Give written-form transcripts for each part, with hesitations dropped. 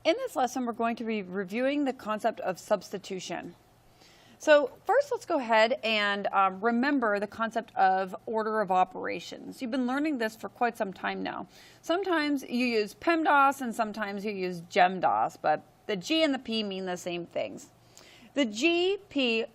In this lesson, we're going to be reviewing the concept of substitution. So first, let's go ahead and remember the concept of order of operations. You've been learning this for quite some time now. Sometimes you use PEMDAS and sometimes you use GEMDAS, but the G and the P mean the same things. The GP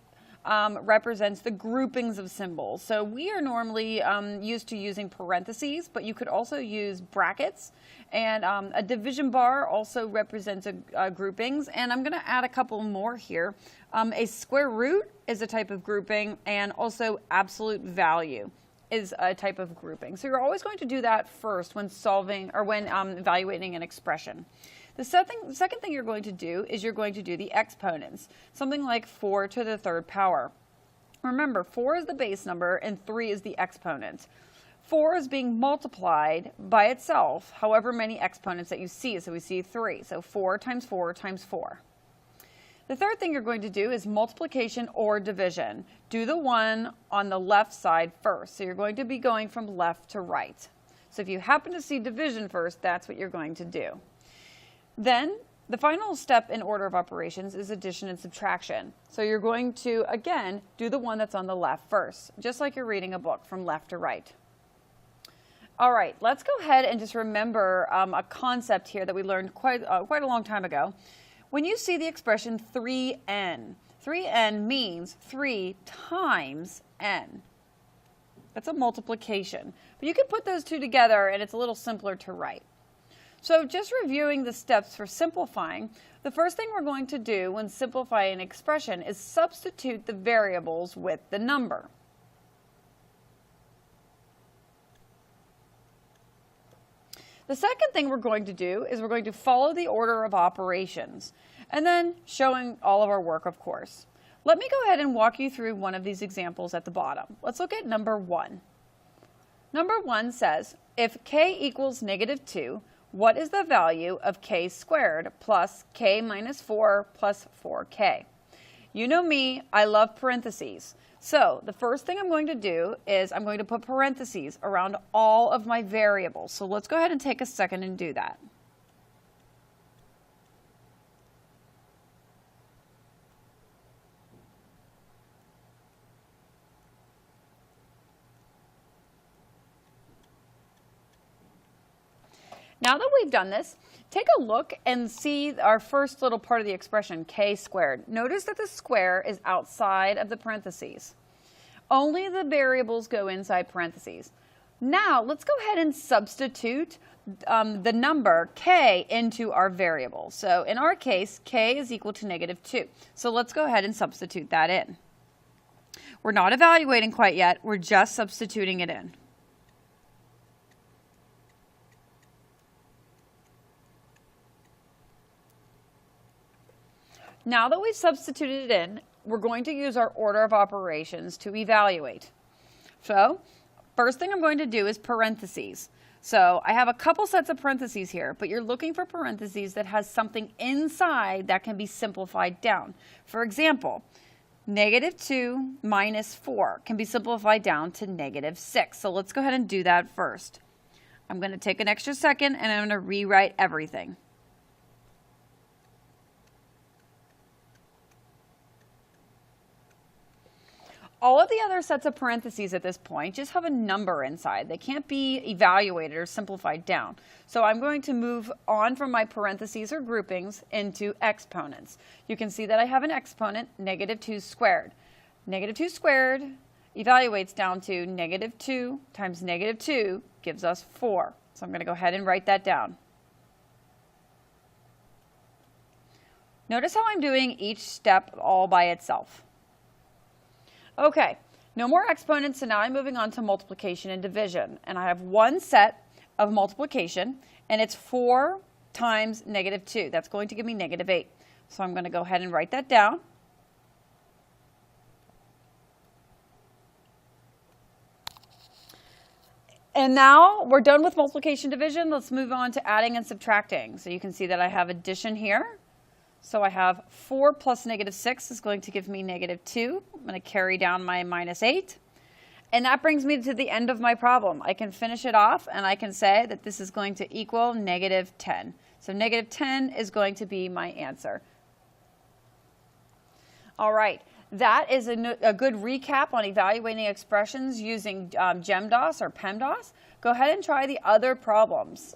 represents the groupings of symbols. So we are normally used to using parentheses, but you could also use brackets. And a division bar also represents groupings. And I'm going to add a couple more here. A square root is a type of grouping, and also absolute value is a type of grouping. So you're always going to do that first when solving or when evaluating an expression. The second thing you're going to do is you're going to do the exponents, something like 4 to the third power. Remember, 4 is the base number and 3 is the exponent. 4 is being multiplied by itself, however many exponents that you see. So we see 3. So 4 times 4 times 4. The third thing you're going to do is multiplication or division. Do the one on the left side first. So you're going to be going from left to right. So if you happen to see division first, that's what you're going to do. Then the final step in order of operations is addition and subtraction. So you're going to, again, do the one that's on the left first, just like you're reading a book from left to right. All right, let's go ahead and just remember a concept here that we learned quite a long time ago. When you see the expression 3n, 3n means 3 times n. That's a multiplication. But you can put those two together and it's a little simpler to write. So just reviewing the steps for simplifying, the first thing we're going to do when simplifying an expression is substitute the variables with the number. The second thing we're going to do is we're going to follow the order of operations, and then showing all of our work, of course. Let me go ahead and walk you through one of these examples at the bottom. Let's look at number 1. Number 1 says, if k equals -2, what is the value of k squared plus k minus 4 plus 4k? You know me, I love parentheses. So the first thing I'm going to do is I'm going to put parentheses around all of my variables. So let's go ahead and take a second and do that. Now that we've done this, take a look and see our first little part of the expression, k squared. Notice that the square is outside of the parentheses. Only the variables go inside parentheses. Now, let's go ahead and substitute the number k into our variable. So in our case, k is equal to -2. So let's go ahead and substitute that in. We're not evaluating quite yet. We're just substituting it in. Now that we've substituted it in, we're going to use our order of operations to evaluate. So, first thing I'm going to do is parentheses. So, I have a couple sets of parentheses here, but you're looking for parentheses that has something inside that can be simplified down. For example, -2 minus 4 can be simplified down to -6. So, let's go ahead and do that first. I'm going to take an extra second and I'm going to rewrite everything. All of the other sets of parentheses at this point just have a number inside. They can't be evaluated or simplified down. So I'm going to move on from my parentheses or groupings into exponents. You can see that I have an exponent, -2 squared. -2 squared evaluates down to -2 times -2 gives us 4. So I'm going to go ahead and write that down. Notice how I'm doing each step all by itself. Okay, no more exponents, so now I'm moving on to multiplication and division. And I have one set of multiplication, and it's 4 times -2. That's going to give me -8. So I'm going to go ahead and write that down. And now we're done with multiplication and division. Let's move on to adding and subtracting. So you can see that I have addition here. So I have 4 plus -6 is going to give me -2. I'm going to carry down my -8. And that brings me to the end of my problem. I can finish it off and I can say that this is going to equal -10. So negative 10 is going to be my answer. All right, that is a good recap on evaluating expressions using GEMDAS or PEMDAS. Go ahead and try the other problems.